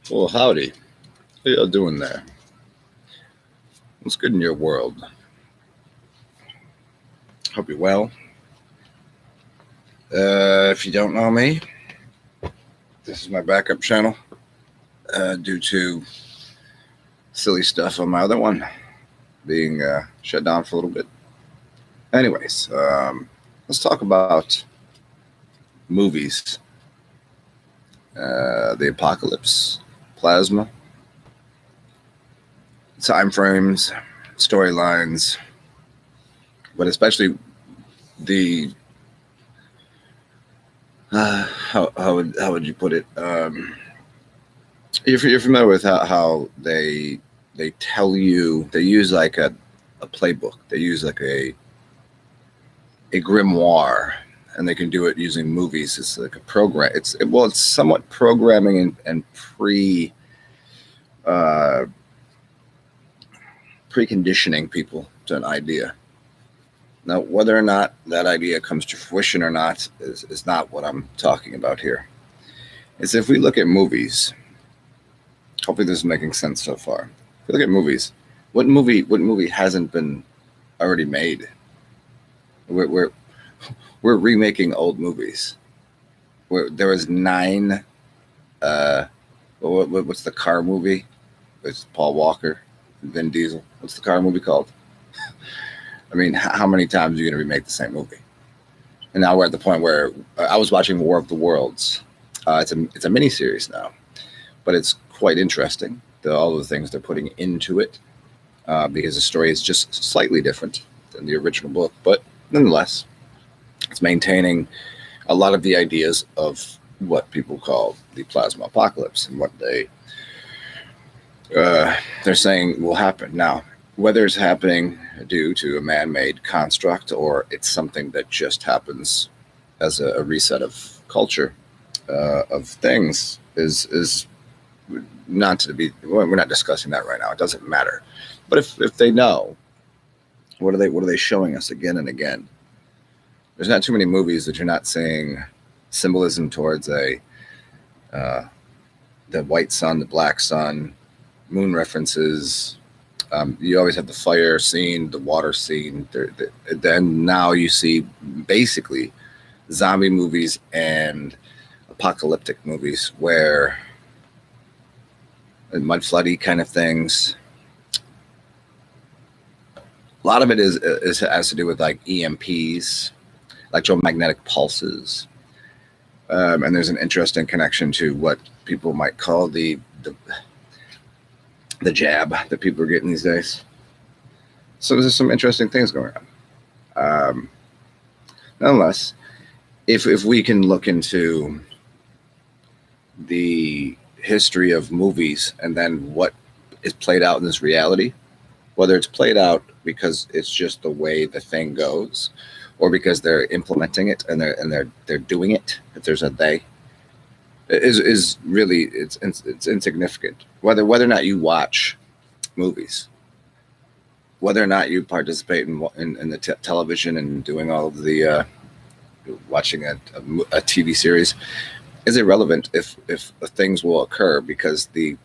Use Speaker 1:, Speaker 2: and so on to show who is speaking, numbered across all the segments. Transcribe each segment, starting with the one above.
Speaker 1: Well, howdy. How y'all doing there? What's good in your world? Hope you're well. If you don't know me, this is my backup channel. Due to silly stuff on my other one being shut down for a little bit. Anyways, let's talk about movies. The apocalypse, plasma, time frames, storylines, but especially the how would you put it? You're familiar with how they tell you, they use like a playbook. They use like a grimoire, and they can do it using movies. It's like a program. It's somewhat programming and uh, preconditioning people to an idea. Now, whether or not that idea comes to fruition or not is not what I'm talking about here. It's if we look at movies. Hopefully, this is making sense so far. If we look at movies, what movie hasn't been already made? We're remaking old movies. There was 9. What's the car movie? It's Paul Walker, Vin Diesel. What's the car movie called? I mean, how many times are you going to remake the same movie? And now we're at the point where I was watching War of the Worlds. It's a mini series now, but it's quite interesting. All the things they're putting into it, because the story is just slightly different than the original book, but nonetheless, it's maintaining a lot of the ideas of what people call the plasma apocalypse and what they're saying will happen. Now, whether it's happening due to a man-made construct or it's something that just happens as a reset of culture, of things, is not to be. We're not discussing that right now. It doesn't matter. But if they know, what are they showing us again and again? There's not too many movies that you're not seeing symbolism towards the white sun, the black sun, moon references. You always have the fire scene, the water scene. Then now you see basically zombie movies and apocalyptic movies where mud floody kind of things. A lot of it has to do with like EMPs, electromagnetic pulses, and there's an interesting connection to what people might call the jab that people are getting these days. So there's some interesting things going on. Nonetheless, if we can look into the history of movies and then what is played out in this reality, whether it's played out because it's just the way the thing goes, or because they're implementing it and they're doing it. If there's a they, is really it's insignificant. Whether or not you watch movies, whether or not you participate in the television and doing all of the watching a TV series, is irrelevant if things will occur because the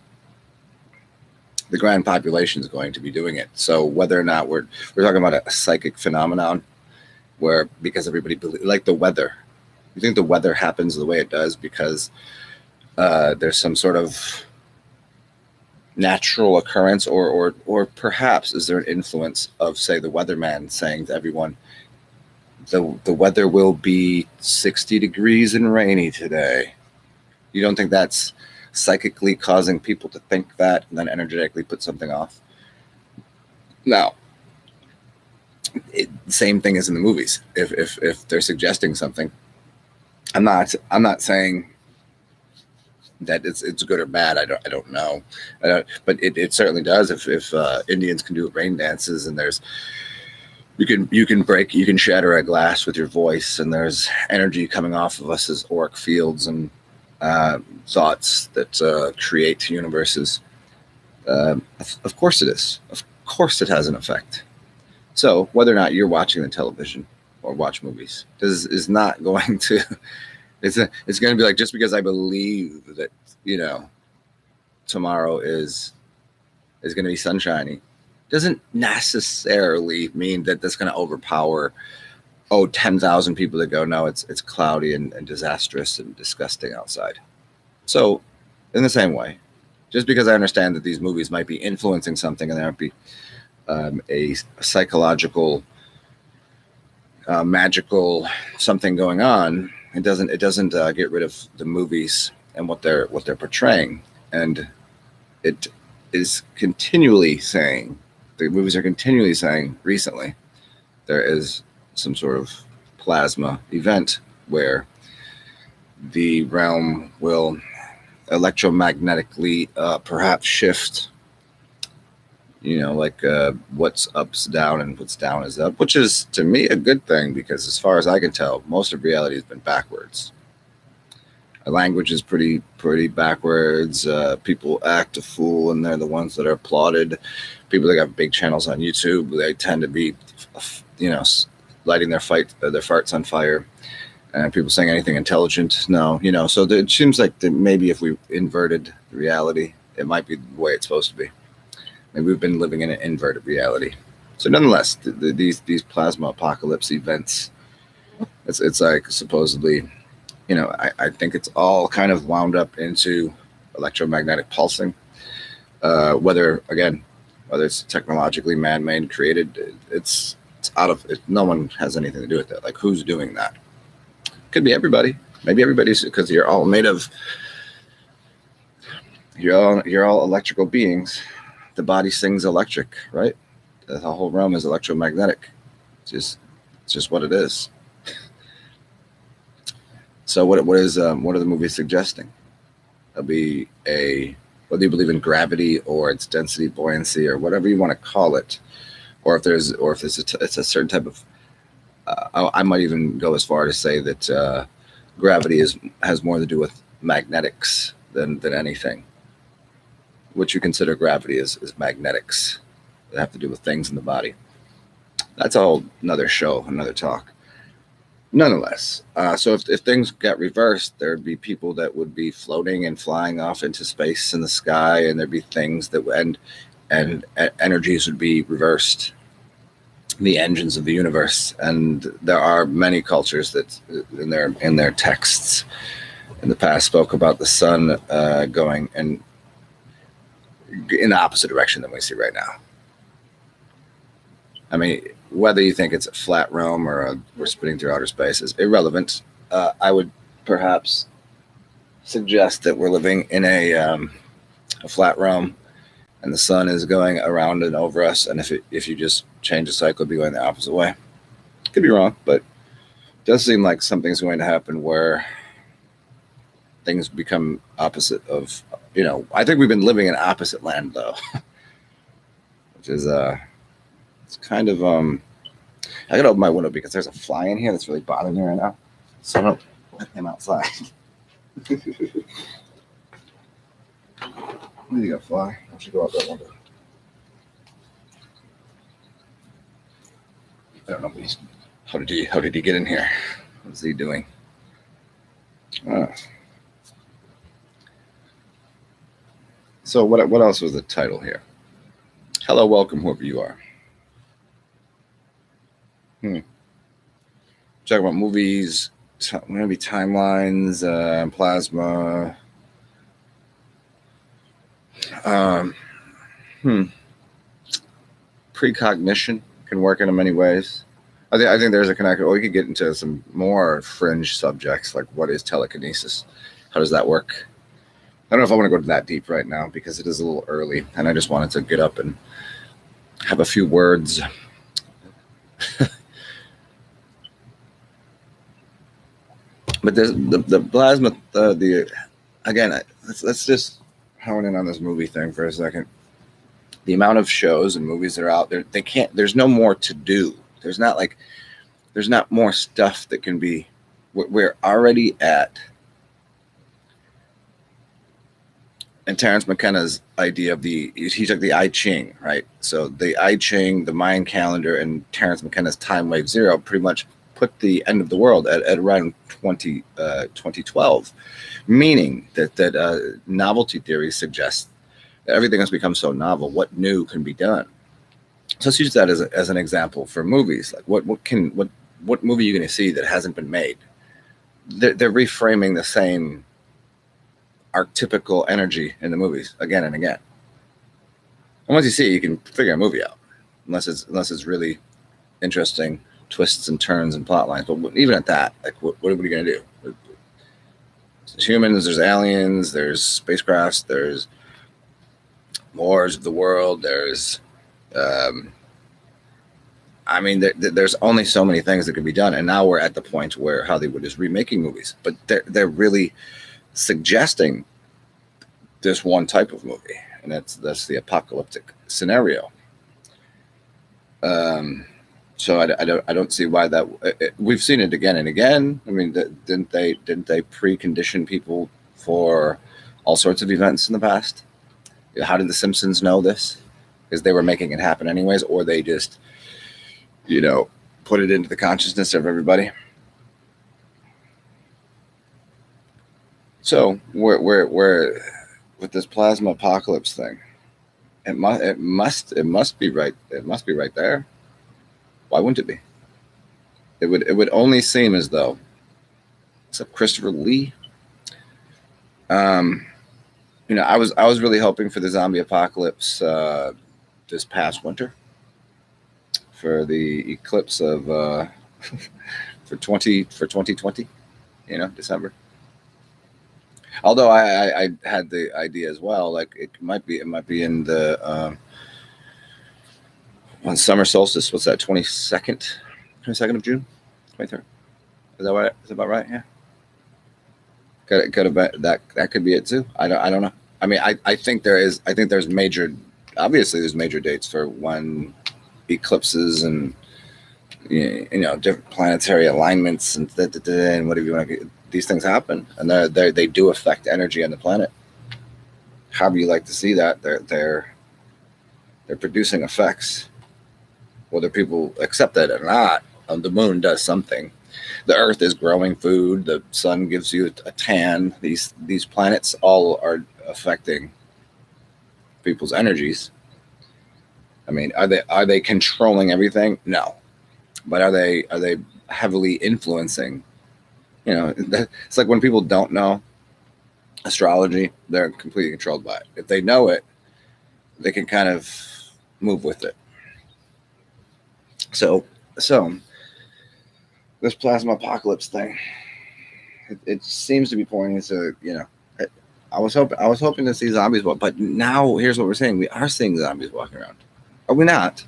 Speaker 1: grand population is going to be doing it. So whether or not we're talking about a psychic phenomenon, where because everybody like the weather, you think the weather happens the way it does because there's some sort of natural occurrence, or perhaps is there an influence of, say, the weatherman saying to everyone, the weather will be 60 degrees and rainy today. You don't think that's psychically causing people to think that and then energetically put something off? Now, same thing as in the movies. If they're suggesting something, I'm not saying that it's good or bad. I don't know, but it certainly does. If Indians can do rain dances, and there's you can shatter a glass with your voice, and there's energy coming off of us as auric fields and thoughts that create universes. Of course it is. Of course it has an effect. So whether or not you're watching the television or watch movies is not going to. It's going to be like, just because I believe that, tomorrow is going to be sunshiny doesn't necessarily mean that that's going to overpower 10,000 people that go, no, it's cloudy and disastrous and disgusting outside. So in the same way, just because I understand that these movies might be influencing something and there might be a psychological, magical something going on, it doesn't get rid of the movies and what they're portraying. And it is continually saying, the movies are continually saying recently, there is some sort of plasma event where the realm will electromagnetically perhaps shift, like what's up's down and what's down is up, which is to me a good thing, because as far as I can tell, most of reality has been backwards. Our language is pretty backwards. People act a fool, and they're the ones that are applauded. People that got big channels on YouTube, they tend to be, lighting their farts on fire. And people saying anything intelligent, no, So it seems like that maybe if we inverted reality, it might be the way it's supposed to be. Maybe we've been living in an inverted reality. So nonetheless, these plasma apocalypse events, it's like supposedly, I think it's all kind of wound up into electromagnetic pulsing. Whether it's technologically man-made, created, it's out of it. No one has anything to do with that. Like, who's doing that? Could be everybody. Maybe everybody's, because you're all made of, you're all electrical beings. The body sings electric, right? The whole realm is electromagnetic. It's just what it is. So what are the movies suggesting? It'll be whether you believe in gravity or its density, buoyancy, or whatever you want to call it, or if it's a certain type of. I might even go as far to say that gravity has more to do with magnetics than anything. What you consider gravity is magnetics that have to do with things in the body. That's a whole another show, another talk. Nonetheless, so if things got reversed, there'd be people that would be floating and flying off into space in the sky, and there'd be things that and energies would be reversed, the engines of the universe. And there are many cultures that in their texts in the past spoke about the sun going in the opposite direction than we see right now. I mean, whether you think it's a flat realm or we're spinning through outer space is irrelevant. I would perhaps suggest that we're living in a flat realm, and the sun is going around and over us. And if you just change the cycle, it'd be going the opposite way. Could be wrong, but it does seem like something's going to happen where things become opposite of. I think we've been living in opposite land though, which is it's kind of I gotta open my window because there's a fly in here that's really bothering me right now. So I don't let him outside. Where do you go, fly? Why don't you go out that window? I don't know. How did he get in here? What is he doing? So what else was the title here? Hello, welcome, whoever you are. Talk about movies, maybe timelines, plasma. Precognition can work in many ways. I think there's a connection. We could get into some more fringe subjects, like what is telekinesis? How does that work? I don't know if I want to go that deep right now because it is a little early, and I just wanted to get up and have a few words. But the plasma, again, let's just hone in on this movie thing for a second. The amount of shows and movies that are out there, there's no more to do. There's not more stuff that can be. We're already at. And Terence McKenna's idea of he took the I Ching, right? So the I Ching, the Mayan calendar, and Terence McKenna's time wave zero pretty much put the end of the world at around 2012, meaning that novelty theory suggests Everything has become so novel. What new can be done? So let's use that as an example for movies. Like what movie are you going to see that hasn't been made? They're reframing the same archetypical energy in the movies again and again. And once you see it, you can figure a movie out, unless it's really interesting twists and turns and plot lines. But even at that, like what are we going to do? There's humans, there's aliens, there's spacecrafts, there's wars of the world, there's there's only so many things that could be done, and now we're at the point where Hollywood is remaking movies, but they're really suggesting this one type of movie, and that's the apocalyptic scenario. So I don't see why that we've seen it again and again. I mean, didn't they precondition people for all sorts of events in the past? How did the Simpsons know this? Because they were making it happen anyways, or they just, put it into the consciousness of everybody. So we're with this plasma apocalypse thing. It must be right. It must be right there. Why wouldn't it be? It would only seem as though, except Christopher Lee. I was really hoping for the zombie apocalypse this past winter, for the eclipse of for 2020, December. Although I had the idea as well, like it might be in the on summer solstice. What's that? 22nd of June, 23rd. Is that right? Is that about right? Yeah. Could have been that could be it too. I don't know. I mean, I think there's obviously there's major dates for when eclipses and different planetary alignments and whatever you want to. These things happen, and they do affect energy on the planet. However you like to see that, they're producing effects, whether people accept that or not. The moon does something. The Earth is growing food. The sun gives you a tan. These planets all are affecting people's energies. I mean, are they controlling everything? No, but are they heavily influencing? It's like when people don't know astrology, they're completely controlled by it. If they know it, they can kind of move with it. So this plasma apocalypse thing, it seems to be pointing to, I was hoping to see zombies walk, but now here's what we're saying: we are seeing zombies walking around. Are we not?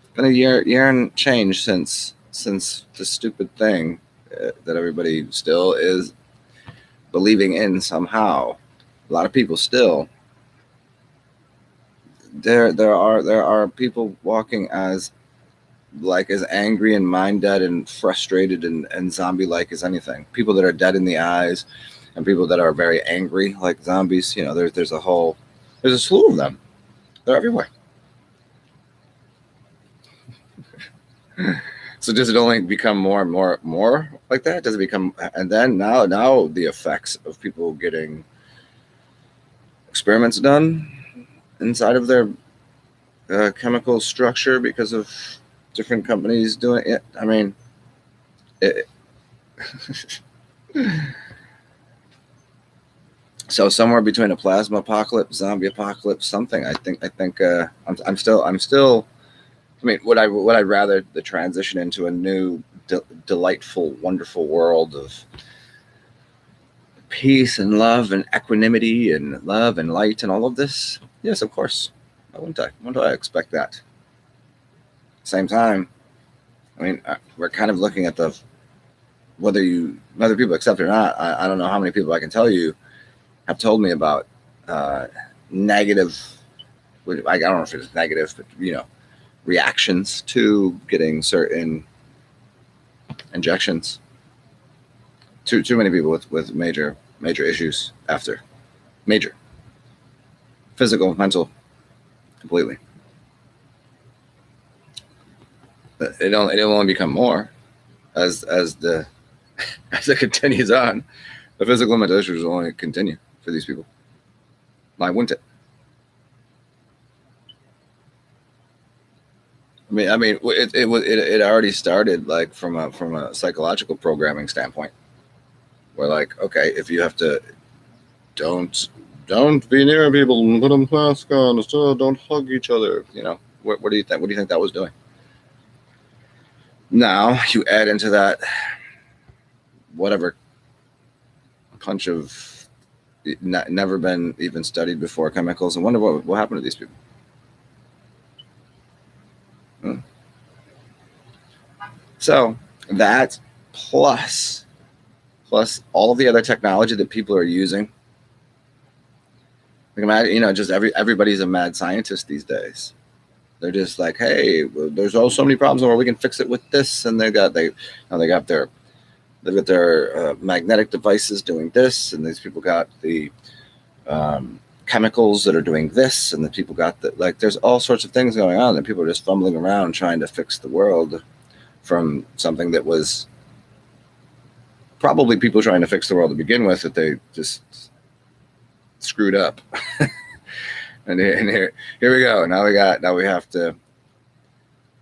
Speaker 1: It's been a year and change since the stupid thing that everybody still is believing in somehow. A lot of people still. There are people walking as angry and mind dead and frustrated and zombie like as anything. People that are dead in the eyes, and people that are very angry like zombies. There's a slew of them. They're everywhere. So does it only become more and more like that? Does it become, and then now the effects of people getting experiments done inside of their chemical structure because of different companies doing it? I mean, so somewhere between a plasma apocalypse, zombie apocalypse, something. I'm still. I mean, would I rather the transition into a new, delightful, wonderful world of peace and love and equanimity and love and light and all of this? Yes, of course. Why wouldn't I? When do I expect that? Same time, I mean, we're kind of looking at whether people accept it or not. I don't know how many people I can tell you have told me about negative. I don't know if it's negative, but reactions to getting certain injections. Too many people with major issues after. Major. Physical, mental, completely. It'll only become more as it continues on. The physical and mental issues will only continue for these people. Why wouldn't it? It already started like from a psychological programming standpoint. Where like, okay, if you have to don't be near people and put a mask on, so don't hug each other. What do you think? What do you think that was doing? Now you add into that whatever bunch of never been even studied before chemicals, and wonder what happened to these people. So that plus all of the other technology that people are using. Like imagine, just everybody's a mad scientist these days. They're just like, hey, there's so many problems where we can fix it with this, and they've got their magnetic devices doing this, and these people got the chemicals that are doing this, and the people got there's all sorts of things going on, and people are just fumbling around trying to fix the world from something that was probably people trying to fix the world to begin with, that they just screwed up. and here we go. Now we have to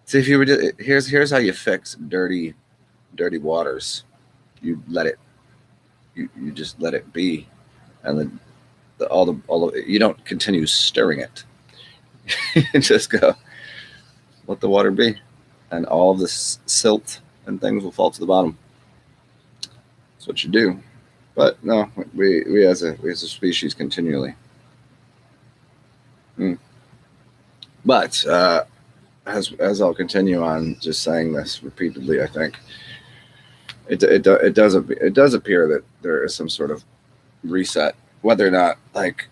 Speaker 1: see if you were. Here's how you fix dirty waters. You let it. You just let it be, and then all of it, you don't continue stirring it. You just go, let the water be, and all of this silt and things will fall to the bottom. That's what you do. But no, we as a species continually. But as I'll continue on just saying this repeatedly, I think it does appear that there is some sort of reset, whether or not like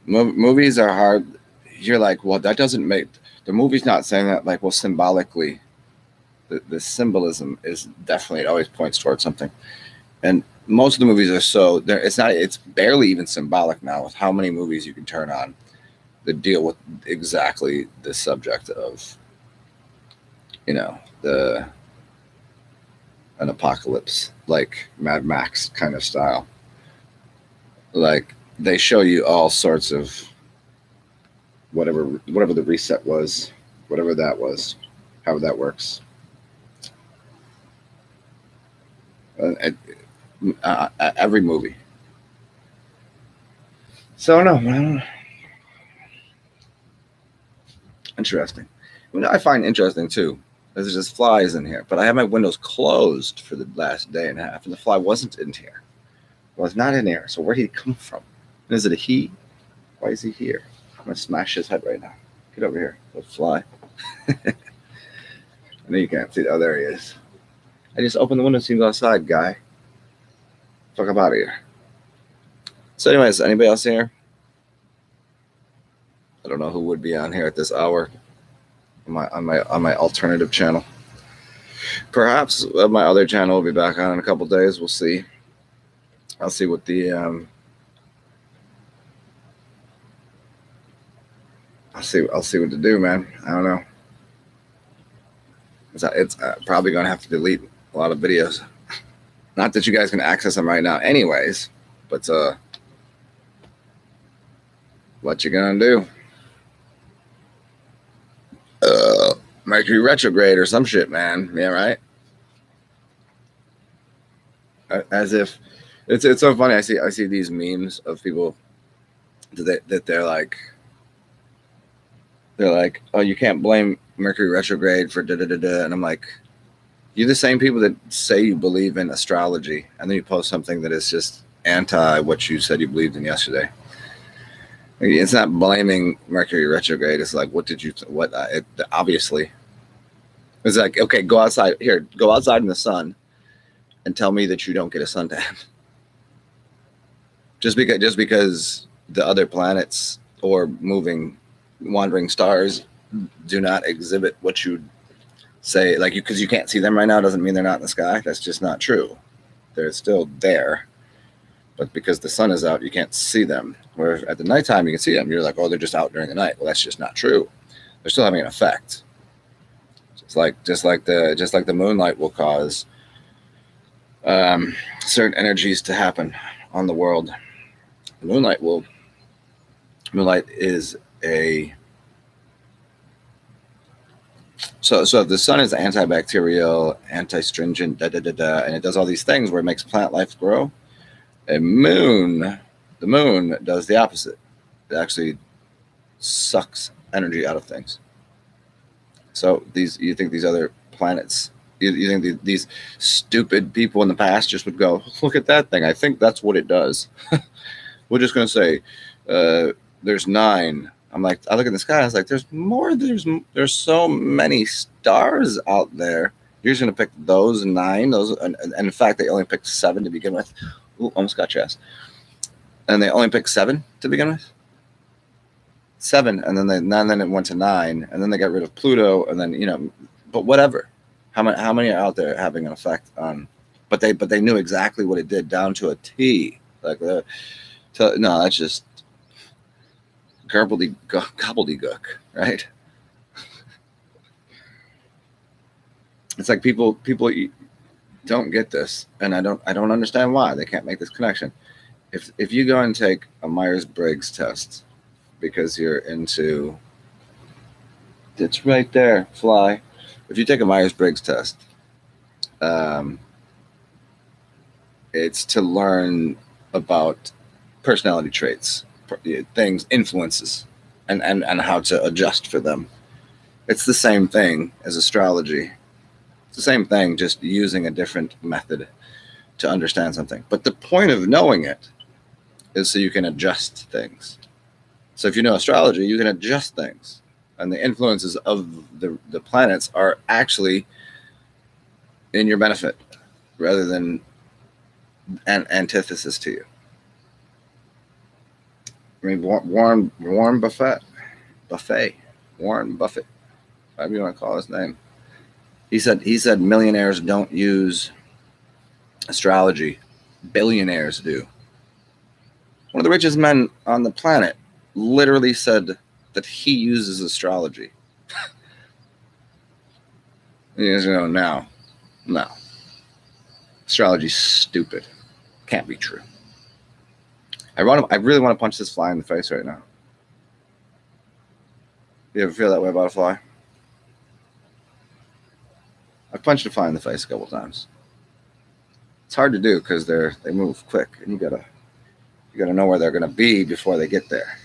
Speaker 1: movies are hard. You're like, well, that doesn't make the movie's not saying that. Like, well, symbolically, the symbolism is definitely, it always points towards something. And most of the movies are so there. It's barely even symbolic now with how many movies you can turn on that deal with exactly the subject of, an apocalypse, like Mad Max kind of style. Like they show you all sorts of whatever the reset was, whatever that was, how that works. Every movie. So no, interesting. What I find interesting too, there's just flies in here, but I have my windows closed for the last day and a half, and the fly wasn't in here. Well, it's not in here. So where did he come from? Is it a he? Why is he here? I'm gonna smash his head right now. Get over here, little fly. I know you can't see it. Oh, there he is. I just opened the window so you can go outside, guy. Fuck up out of here. So, anyways, anybody else here? I don't know who would be on here at this hour on my alternative channel. Perhaps my other channel will be back on in a couple days. We'll see. I'll see what the I'll see what to do, man. I don't know. It's probably gonna have to delete a lot of videos. Not that you guys can access them right now, anyways. But what you gonna do? Mercury retrograde or some shit, man. Yeah, right. As if it's so funny. I see these memes of people that they're like, oh, you can't blame Mercury retrograde for da da da da, and I'm like, you're the same people that say you believe in astrology, and then you post something that is just anti what you said you believed in yesterday. It's not blaming Mercury retrograde. It's like, what did you? Obviously, it's like, okay, go outside in the sun, and tell me that you don't get a suntan. Just because the other planets or wandering stars do not exhibit what you say, like because you can't see them right now doesn't mean they're not in the sky. That's just not true. They're still there. But because the sun is out, you can't see them. Where at the nighttime, you can see them. You're like, oh, they're just out during the night. Well, that's just not true. They're still having an effect. Just like the moonlight will cause certain energies to happen on the world. Moonlight is a So if the sun is antibacterial, anti-stringent, and it does all these things where it makes plant life grow, the moon does the opposite. It actually sucks energy out of things. So you think these other planets, you think these stupid people in the past just would go, look at that thing. I think that's what it does. We're just going to say, there's 9. I'm like, I look at the sky. I was like, there's more. There's so many stars out there. You're just going to pick those 9. And in fact, they only picked 7 to begin with. Ooh, almost got your ass. And they only picked 7 to begin with. 7, and then it went to 9, and then they got rid of Pluto, and then but whatever. How many are out there having an effect on? But they knew exactly what it did down to a T. Like no, that's just gobbledygook, right? It's like people don't get this, and I don't understand why they can't make this connection. If you go and take a Myers-Briggs test because you're into, it's right there, fly. If you take a Myers-Briggs test, it's to learn about personality traits, things, influences, and how to adjust for them. It's the same thing as astrology. It's the same thing, just using a different method to understand something. But the point of knowing it is so you can adjust things. So if you know astrology, you can adjust things. And the influences of the planets are actually in your benefit rather than an antithesis to you. I mean, Warren Buffett, Warren Buffett, whatever you want to call his name. He said millionaires don't use astrology. Billionaires do. One of the richest men on the planet literally said that he uses astrology. No. Astrology's stupid. Can't be true. I really want to punch this fly in the face right now. You ever feel that way about a fly? I've punched a fly in the face a couple times. It's hard to do because they move quick, and you gotta know where they're gonna be before they get there.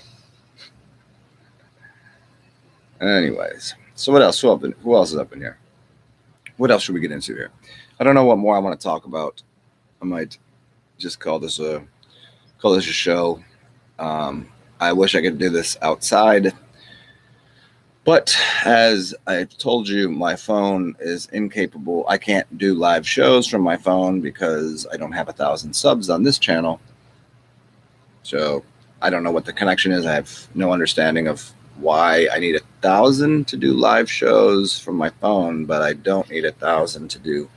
Speaker 1: Anyways, so what else? Who else is up in here? What else should we get into here? I don't know what more I want to talk about. I might just call this a show. I wish I could do this outside, but as I told you, my phone is incapable. I can't do live shows from my phone because I don't have 1,000 subs on this channel. So I don't know what the connection is. I have no understanding of why I need 1,000 to do live shows from my phone, but I don't need 1,000 to do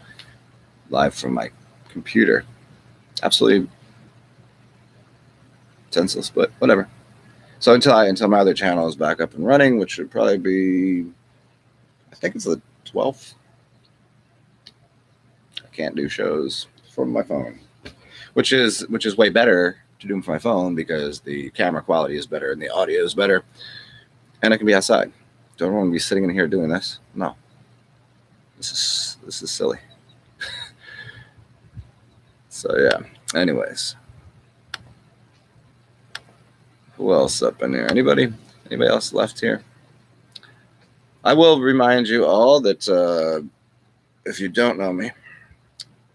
Speaker 1: live from my computer. Absolutely senseless, but whatever. So until my other channel is back up and running, which should probably be, I think it's the 12th. I can't do shows from my phone, which is way better to do them from my phone because the camera quality is better and the audio is better, and I can be outside. Don't want to be sitting in here doing this. No, this is silly. So yeah. Anyways, who else up in here? Anybody else left here? I will remind you all that if you don't know me,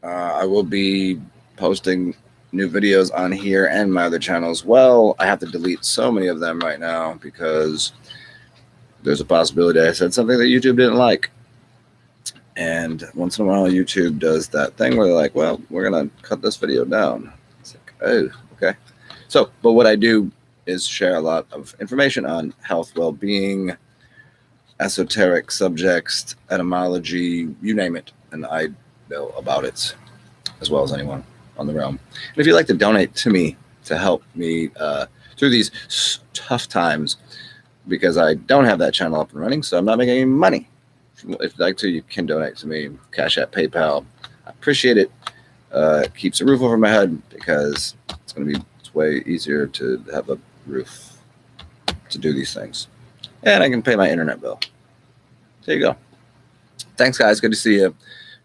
Speaker 1: I will be posting new videos on here and my other channel as well. I have to delete so many of them right now because there's a possibility I said something that YouTube didn't like. And once in a while, YouTube does that thing where they're like, well, we're going to cut this video down. It's like, oh, okay. So, but what I do is share a lot of information on health, well-being, esoteric subjects, etymology, you name it. And I know about it as well as anyone on the realm. And if you'd like to donate to me to help me through these tough times, because I don't have that channel up and running, so I'm not making any money. If you'd like to, you can donate to me. Cash App, PayPal. I appreciate it. Keeps a roof over my head because it's way easier to have a roof to do these things. And I can pay my internet bill. There you go. Thanks, guys. Good to see you.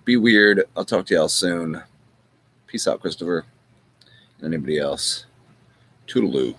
Speaker 1: Be weird. I'll talk to y'all soon. Peace out, Christopher. And anybody else. Toodaloo.